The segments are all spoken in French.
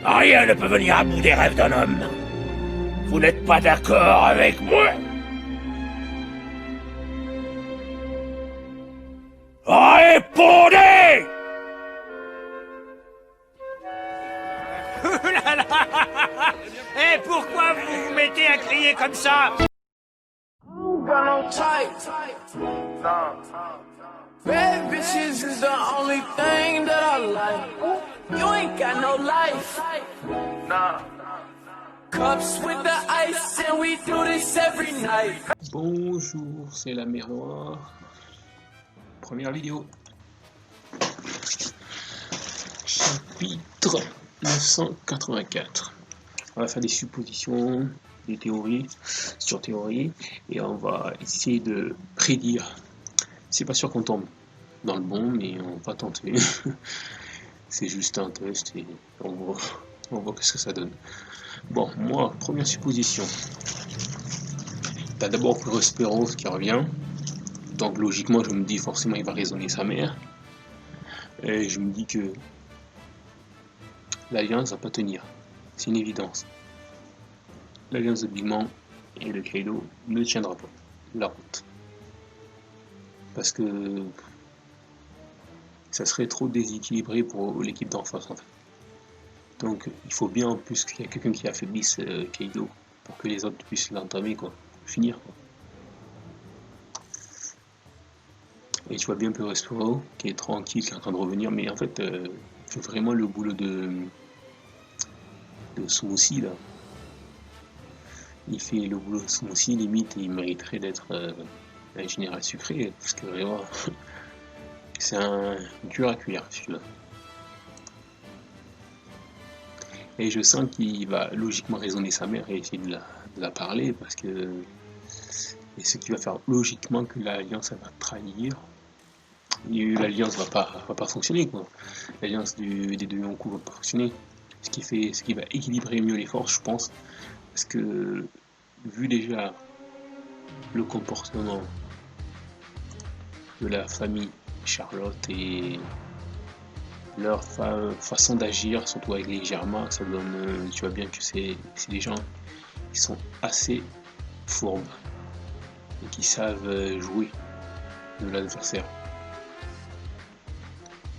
Rien ne peut venir à bout des rêves d'un homme. Vous n'êtes pas d'accord avec moi? Répondez! Et pourquoi vous vous mettez à crier comme ça? Bad bitches is the only thing that I like. You ain't got no life. Cups with the ice and we do this every night. Bonjour, c'est la mer Noire. Première vidéo. Chapitre 984. On va faire des suppositions, des théories sur théorie, et on va essayer de prédire. C'est pas sûr qu'on tombe dans le bon, mais on va tenter. C'est juste un test et on voit ce que ça donne. Bon, moi, première supposition. T'as d'abord Prospero qui revient. Donc logiquement, je me dis forcément il va raisonner sa mère. Et je me dis que l'alliance va pas tenir. C'est une évidence. L'alliance de Big Mom et de Kaido ne tiendra pas la route. Parce que ça serait trop déséquilibré pour l'équipe d'en face en fait. Donc il faut bien en plus qu'il y ait quelqu'un qui affaiblisse Kaido pour que les autres puissent l'entamer quoi, finir quoi. Et tu vois bien Prospero qui est tranquille, qui est en train de revenir, mais en fait fait vraiment le boulot de Smoothie là. Il fait le boulot de Smoothie, limite il mériterait d'être un général sucré, parce que vraiment, c'est un dur à cuire celui-là. Et je sens qu'il va logiquement raisonner sa mère et essayer de la parler, parce que et ce qui va faire logiquement que l'alliance va trahir. L'alliance va pas fonctionner quoi. L'alliance des deux Yonkou va pas fonctionner. Ce qui va équilibrer mieux les forces, je pense, parce que vu déjà le comportement de la famille Charlotte et leur façon d'agir, surtout avec les Germains, ça donne, tu vois bien que c'est des gens qui sont assez fourbes et qui savent jouer de l'adversaire.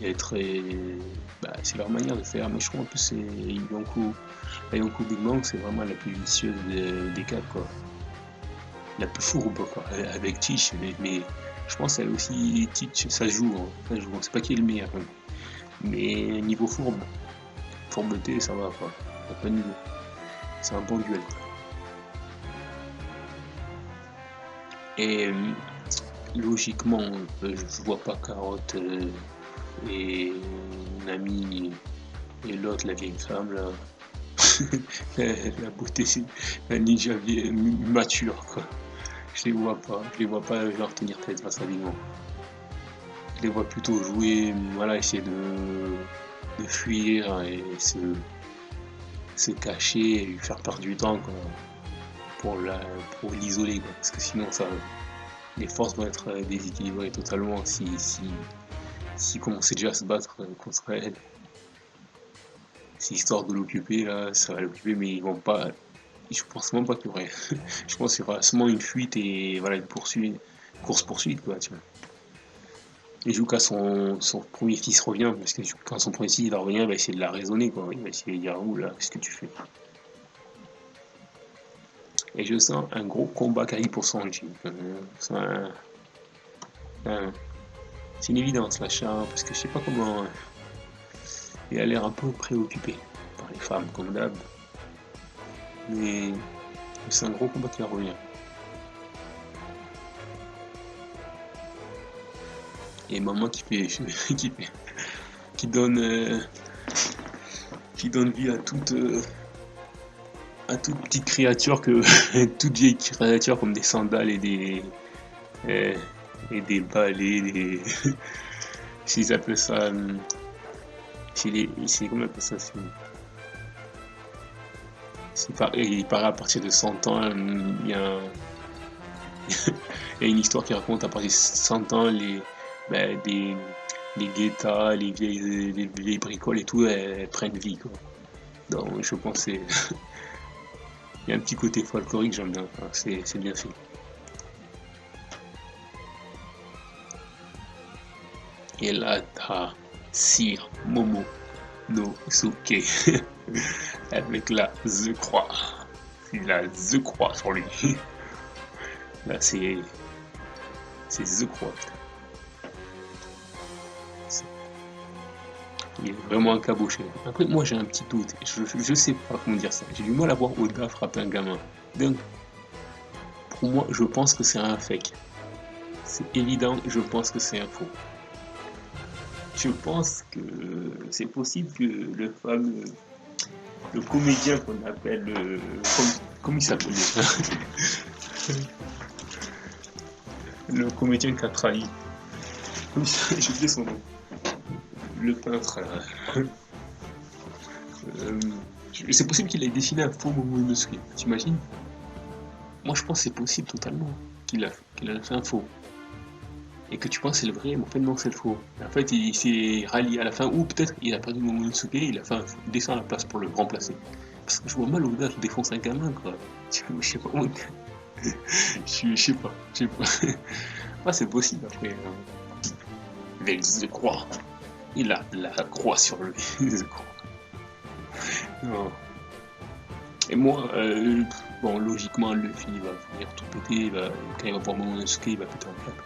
Et c'est leur manière de faire, mais je crois en plus c'est la Yonkou Big Mom, c'est vraiment la plus vicieuse des quatre quoi. La plus fourbe quoi, avec Teach, mais je pense qu'elle aussi, Teach, ça joue, c'est pas qui est le meilleur, hein. Mais niveau fourbeté, ça va quoi, pas de niveau. C'est un bon duel quoi. Et logiquement, je vois pas Carotte et Nami et l'autre, la vieille femme là, la beauté, la ninja mature quoi. Je les vois pas genre tenir tête face à Big Mom. Je les vois plutôt jouer, voilà, essayer de fuir et se cacher et lui faire perdre du temps quoi, pour l'isoler quoi, parce que sinon les forces vont être déséquilibrées totalement si commençait déjà à se battre contre elle. C'est histoire de l'occuper là, ça va l'occuper, mais ils vont pas. Je pense même pas qu'il y aurait. Je pense qu'il y aura seulement une fuite et voilà une course-poursuite quoi, tu vois. Et Juka, son premier fils revient, parce que quand son premier fils va revenir, il va essayer de la raisonner quoi. Il va essayer de dire ouh là, qu'est-ce que tu fais? Et je sens un gros combat Kari pour Sanji. C'est une évidence l'achat, parce que je sais pas comment. Il a l'air un peu préoccupé par les femmes comme d'hab. Mais c'est un gros combat qui va revenir. Et maman qui donne vie à toute petite créature toute vieille créature comme des sandales et des balais, s'ils appellent ça, comment on appelle ça, il paraît à partir de 100 ans, il y a une histoire qui raconte à partir de 100 ans les guettas, les vieilles bricoles et tout, elles prennent vie quoi. Non, je pense que c'est... Il y a un petit côté folklorique, j'aime bien. Enfin, c'est bien fait. Et là, t'as Sir Momonosuke avec la The Croix. Il a The Croix sur lui. Là, c'est The Croix. Il est vraiment caboché. Après, moi, j'ai un petit doute. Je sais pas comment dire ça. J'ai du mal à voir Oda frapper un gamin. Donc, pour moi, je pense que c'est un fake. C'est évident, je pense que c'est un faux. Je pense que c'est possible que le comédien qu'on appelle, comment il s'appelle déjà le comédien qui a trahi, j'ai oublié son nom, le peintre là. C'est possible qu'il ait dessiné un faux Momonosuke, t'imagines? Moi je pense que c'est possible totalement qu'il a fait un faux. Et que tu penses c'est le vrai, mais en fait non c'est le faux. En fait il s'est rallié à la fin, ou peut-être il a perdu Momonosuke, il a fait un dessin à la place pour le remplacer. Parce que je vois mal Oda qui défonce un gamin quoi. Je sais pas moi. Je sais pas. Ah c'est possible après. Avec The Croix. Il a la croix sur lui. The Croix. Non. Et moi, bon logiquement Luffy va venir tout péter, quand il va voir Momonosuke, il va péter un câble.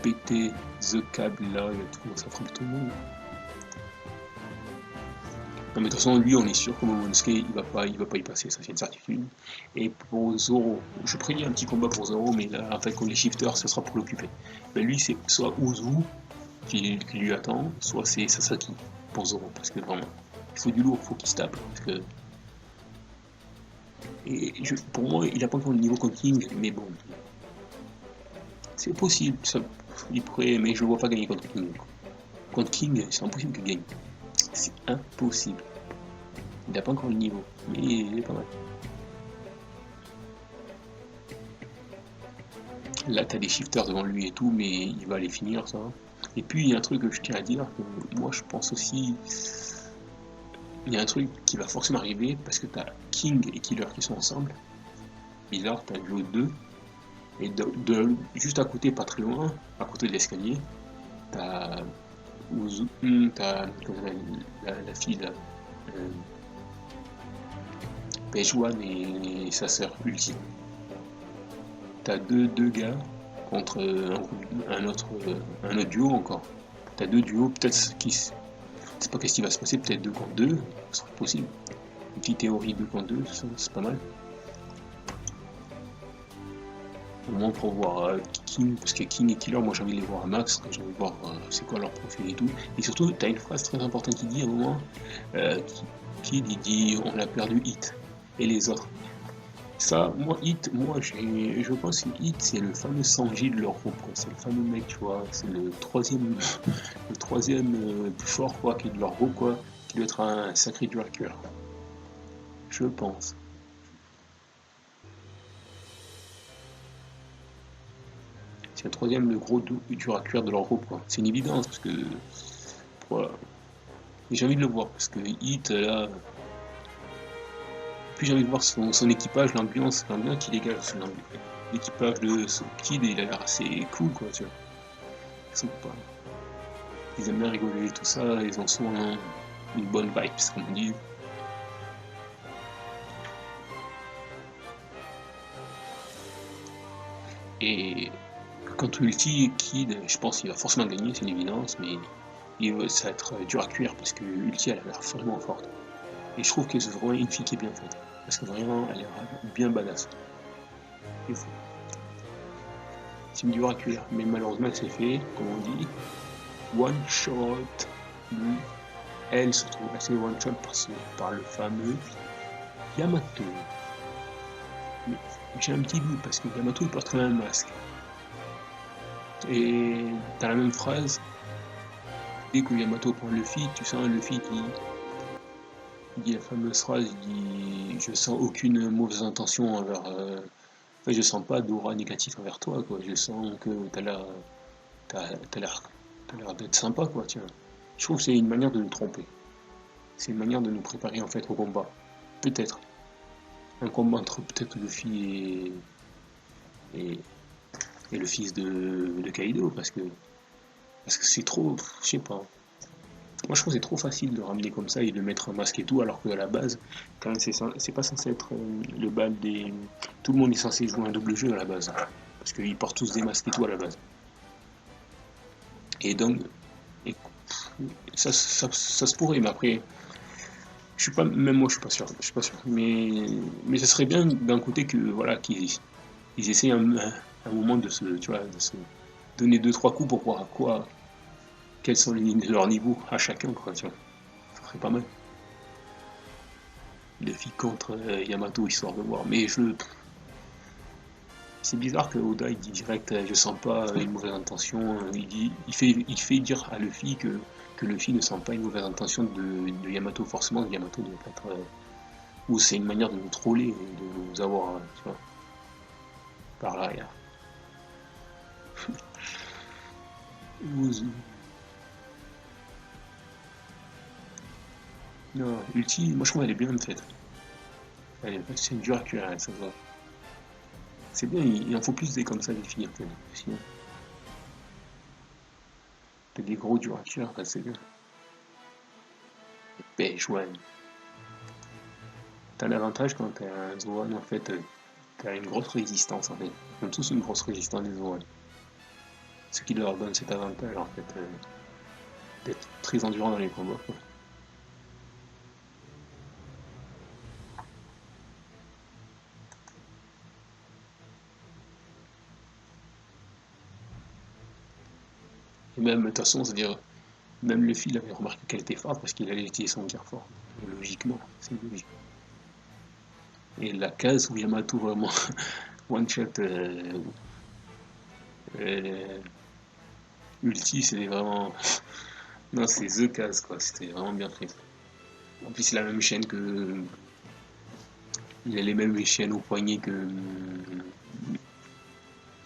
Péter The câble là, il va tout commencer à frapper tout le monde. Non mais de toute façon lui on est sûr que Momonosuke il va pas y passer, ça c'est une certitude. Et pour Zoro, je prédis un petit combat pour Zoro, mais là en fait quand les shifters ce sera pour l'occuper. Ben lui c'est soit Uzu qui lui attend, soit c'est Sasaki pour Zoro, parce que vraiment il faut du lourd, il faut qu'il se tape. Parce que... Et pour moi il a pas encore le niveau contre King, mais bon. C'est possible, ça, il pourrait, mais je le vois pas gagner contre King. Contre King, c'est impossible qu'il gagne. C'est impossible. Il n'a pas encore le niveau, mais il est pas mal. Là, t'as des shifters devant lui et tout, mais il va les finir, ça. Et puis, il y a un truc que je tiens à dire, que moi, je pense aussi... Il y a un truc qui va forcément arriver, parce que t'as King et Killer qui sont ensemble. Bizarre, t'as Joe 2. Et juste à côté, pas très loin, à côté de l'escalier, t'as... t'as la fille là, Page-One et sa sœur Ulti. T'as deux gars contre un autre duo encore. T'as deux duos, peut-être qui... Je sais pas qu'est-ce qui va se passer, peut-être 2 contre 2, ce serait possible. Une petite théorie 2 contre 2, c'est pas mal. Au moins pour voir King, parce que King et Killer, moi j'ai envie de les voir à max, j'ai envie de voir c'est quoi leur profil et tout. Et surtout, t'as une phrase très importante qui dit à un moment, il dit on a perdu Hit et les autres. Ça, moi Hit, je pense que Hit c'est le fameux Sanji de leur groupe, c'est le fameux mec, tu vois, c'est le troisième plus fort quoi, qui est de leur groupe quoi, qui doit être un sacré dur à cuire. Je pense. C'est le troisième le gros dur à cuire de leur groupe quoi. C'est une évidence parce que voilà. J'ai envie de le voir parce que Hit là. Puis j'ai envie de voir son équipage, l'ambiance qui dégage. L'équipage de ce Kid il a l'air assez cool quoi tu vois. Ils aiment bien rigoler et tout ça, ils en sont une bonne vibe comme on dit. Et quand Ulti et Kid, je pense qu'il va forcément gagner, c'est une évidence, mais ça va être dur à cuire parce que Ulti elle a l'air vraiment forte. Et je trouve que c'est vraiment une fille qui est bien faite. Parce que vraiment elle a l'air bien badass. C'est dur à cuire, mais malheureusement c'est fait, comme on dit. One shot. Elle se trouve assez one shot par le fameux Yamato. Mais j'ai un petit doute parce que Yamato il porte un masque. Et t'as la même phrase, dès que Yamato prend Luffy, tu sens Luffy qui dit la fameuse phrase, il dit je sens aucune mauvaise intention envers... Enfin, je sens pas d'aura négatif envers toi, quoi. Je sens que t'as l'air d'être sympa, quoi, tiens. Je trouve que c'est une manière de le tromper. c'est une manière de nous préparer en fait au combat. Peut-être. Un combat entre peut-être Luffy et, et le fils de Kaido, parce que c'est trop, je sais pas. Moi je trouve que c'est trop facile de ramener comme ça et de mettre un masque et tout, alors qu'à la base, quand même, c'est pas censé être le bal des. Tout le monde est censé jouer un double jeu à la base. Parce qu'ils portent tous des masques et tout à la base. Et donc, et ça se pourrait, mais après, je suis pas, même moi je suis pas sûr. Je suis pas sûr. Mais ça serait bien d'un côté que voilà, qu'ils essaient un moment de se, tu vois, de se donner deux trois coups pour voir à quoi, quels sont leurs niveaux à chacun, quoi, tu vois. Ça serait pas mal. Luffy contre Yamato, histoire de voir. Mais c'est bizarre que Oda il dit direct je sens pas une mauvaise intention. Il fait dire à Luffy que Luffy ne sent pas une mauvaise intention de Yamato. Forcément, Yamato doit être. Ou c'est une manière de nous troller, de nous avoir, tu vois, par l'arrière. Uzu. Non, Ulti, moi je trouve elle est bien en fait. C'est une dure à cuire, ça se voit. C'est bien, il en faut plus des comme ça, des filles, en fait. Sinon, t'as des gros durs à cuire, c'est bien. Pêche, ouais. T'as l'avantage quand t'es un Zoan, en fait, t'as une grosse résistance, en fait. Ils ont tous une grosse résistance, les Zoan. Ce qui leur donne cet avantage, en fait, d'être très endurant dans les combats, quoi. Et même, de toute façon, c'est-à-dire, même Luffy, il avait remarqué qu'elle était forte parce qu'il allait utiliser son gear fort. Logiquement, c'est logique. Et la case où Yamato vraiment one shot euh, ulti, c'était vraiment. Non, c'est The case quoi, c'était vraiment bien fait. En plus, il a la même chaîne que. Il a les mêmes chaînes au poignet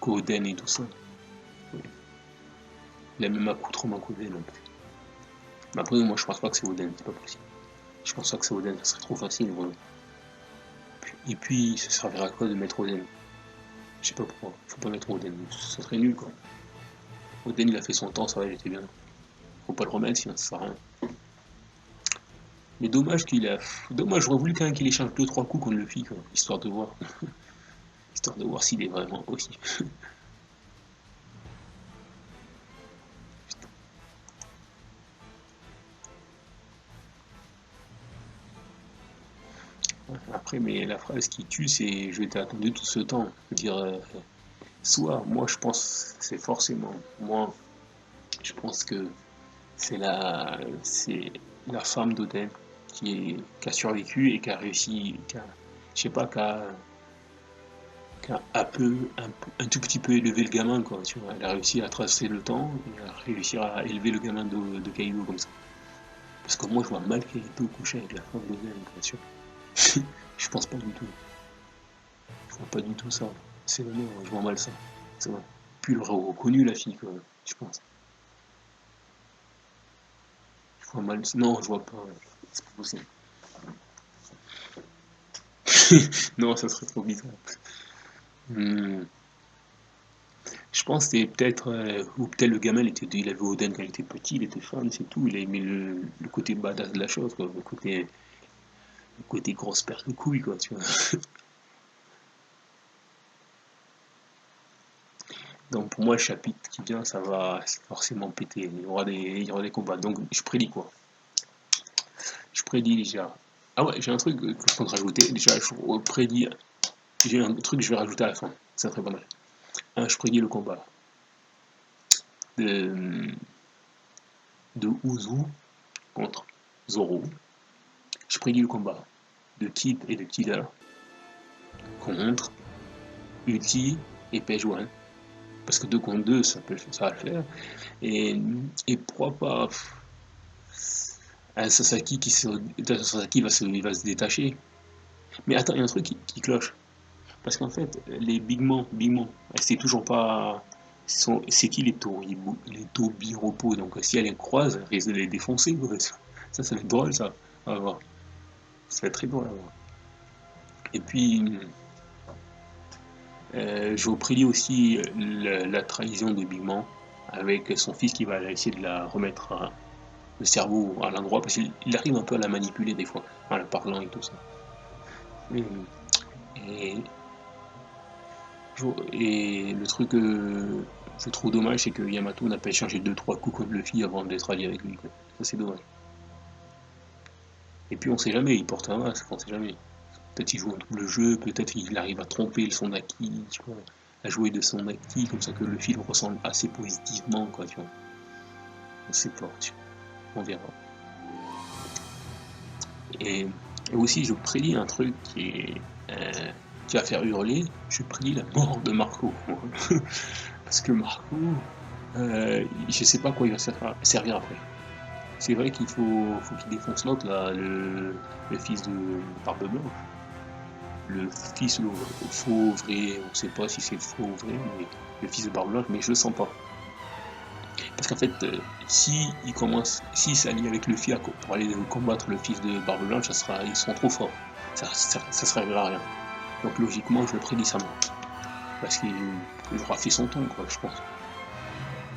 qu'Oden et tout ça. Il a même accoutrement qu'Oden en plus. Mais après, moi je pense pas que c'est Oden, c'est pas possible. Je pense pas que c'est Oden, ça serait trop facile. Vraiment. Et puis, ça servira à quoi de mettre Oden? Je sais pas pourquoi, faut pas mettre Oden, ça serait nul quoi. Oden il a fait son temps, ça va, il était bien. Faut pas le remettre sinon ça sert à rien. Mais dommage qu'il a. Dommage, j'aurais voulu quand même qu'il échange 2-3 coups contre le Luffy, quoi, histoire de voir. Histoire de voir s'il est vraiment aussi. Après, mais la phrase qui tue, c'est je t'ai attendu tout ce temps. Je veux dire, soit, moi je pense, c'est forcément. Moi, je pense que c'est la femme d'Oden qui a survécu et qui a réussi, je sais pas, qui a un tout petit peu élevé le gamin, quoi, tu vois. Elle a réussi à tracer le temps, et à réussir à élever le gamin de Kaido comme ça. Parce que moi, je vois mal Kaido coucher avec la femme d'Oden, bien sûr. Je pense pas du tout. Je vois pas du tout ça. C'est vraiment, je vois mal ça. C'est vrai. Puis il aurait reconnu la fille, quoi, je pense. Je vois mal. Non, je vois pas. C'est pas possible. Non, ça serait trop bizarre. Hmm. Je pense que c'est peut-être. Ou peut-être le gamin, il avait Oden quand il était petit, il était fan, c'est tout. Il a aimé le côté badass de la chose, quoi. Le côté grosse paire de couilles, quoi, tu vois. Donc pour moi, le chapitre qui vient, ça va forcément péter. Il y aura des combats. Donc je prédis quoi? Je prédis déjà. Ah ouais, j'ai un truc que je compte rajouter. Déjà, je prédis. J'ai un truc que je vais rajouter à la fin. Ça serait pas mal. Je prédis le combat de, de Uzu contre Zoro. Je prédis le combat de Kid et de Killer contre Uchi et Page parce que 2 contre 2, ça va le faire. Et pourquoi pas un Sasaki Sasaki il va se détacher. Mais attends, il y a un truc qui cloche. Parce qu'en fait, les Big Mom, c'est toujours pas. C'est qui les Tobiropo? Donc si elle les croise, elle risque de les défoncer. Ça va être drôle ça. à voir. Ça va être très drôle à voir. Et puis, je vous prédis aussi la trahison de Big Man avec son fils qui va essayer de la remettre le cerveau à l'endroit parce qu'il arrive un peu à la manipuler des fois en la parlant et tout ça. Et, et le truc que je trouve dommage, c'est que Yamato n'a pas échangé 2-3 coups contre Luffy avant d'être allié avec lui, quoi. Ça, c'est dommage. Et puis, on sait jamais, il porte un masque, on sait jamais. Peut-être il joue un double jeu, peut-être il arrive à tromper son acquis, tu vois, à jouer de son acquis, comme ça que le film ressemble assez positivement, quoi, tu vois. On sait pas, tu vois. On verra. Et aussi, je prédis un truc qui va faire hurler, je prédis la mort de Marco. Parce que Marco, je sais pas à quoi il va servir après. C'est vrai qu'il faut qu'il défonce l'autre, là, le fils de Barbe Blanche. Le fils faux vrai, on sait pas si c'est faux ou vrai, mais le fils de Barbe Blanche, mais je le sens pas. Parce qu'en fait, s'il s'allie avec Luffy pour aller combattre le fils de Barbe Blanche, ils seront trop forts. Ça servira à rien. Donc logiquement, je le prédis sa mort. Parce qu'il aura fait son temps, quoi, je pense.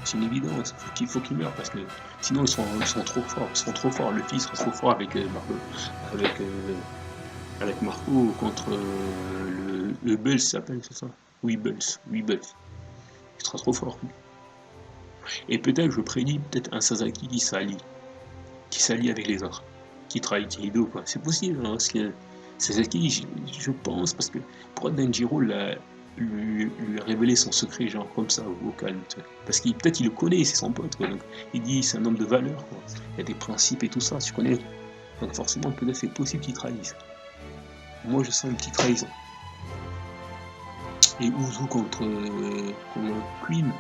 C'est une évidence, il faut qu'il meure, parce que sinon ils sont trop forts. Ils seront trop forts. Le fils sera trop fort avec Marco contre le Bulls, s'appelle, c'est ça? Oui, Bulls. Il sera trop fort. Et peut-être, je prédis, peut-être un Sasaki qui s'allie avec les autres, qui trahit Kaido, quoi. C'est possible, hein, parce que Sasaki, je pense, parce que pour Denjiro lui révéler son secret, genre comme ça, au calme, tu vois. Parce qu'il peut-être il le connaît, c'est son pote, quoi. Donc, il dit c'est un homme de valeur, quoi. Il y a des principes et tout ça, tu connais. Donc forcément, peut-être c'est possible qu'il trahisse. Moi, je sens une petite trahison. Et Uzu contre Queen,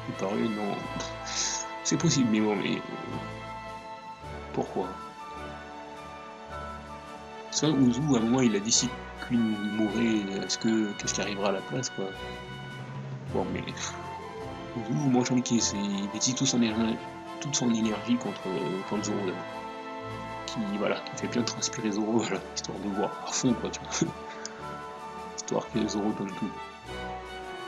il paraît, non. C'est possible, mais bon, mais... pourquoi? Ça, Uzu, à un moment, il a dit si Queen mourait, qu'est-ce qui arrivera à la place, quoi. Bon, mais... Uzu, moi, j'ai envie qu'il médite toute son énergie contre Zoro, là. Qui fait bien transpirer Zoro, voilà, histoire de voir à fond, quoi, tu vois. Histoire que Zoro donne tout.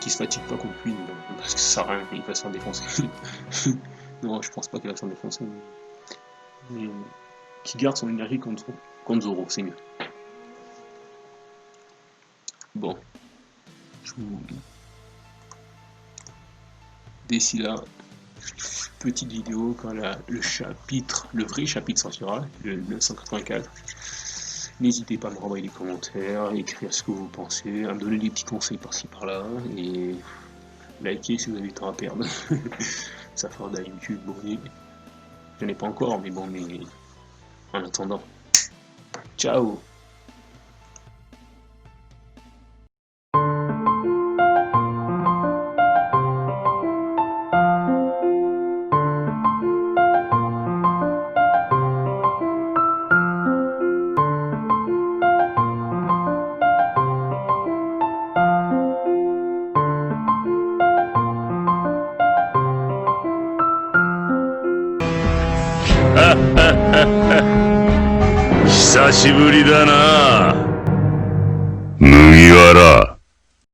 Qu'il se fatigue pas contre Queen, parce que ça sert à rien, il va se faire défoncer. Non, je pense pas qu'il va se faire défoncer, mais qu'il garde son énergie contre Zoro, c'est mieux. Bon, d'ici là, petite vidéo quand le vrai chapitre sortira, le 984. N'hésitez pas à me renvoyer des commentaires, écrire ce que vous pensez, à me donner des petits conseils par-ci par-là, et likez si vous avez le temps à perdre. Ça fera de la YouTube, bon, je n'en ai pas encore, mais bon, mais en attendant, ciao. Ha ha ha ha. 久しぶりだな麦わら。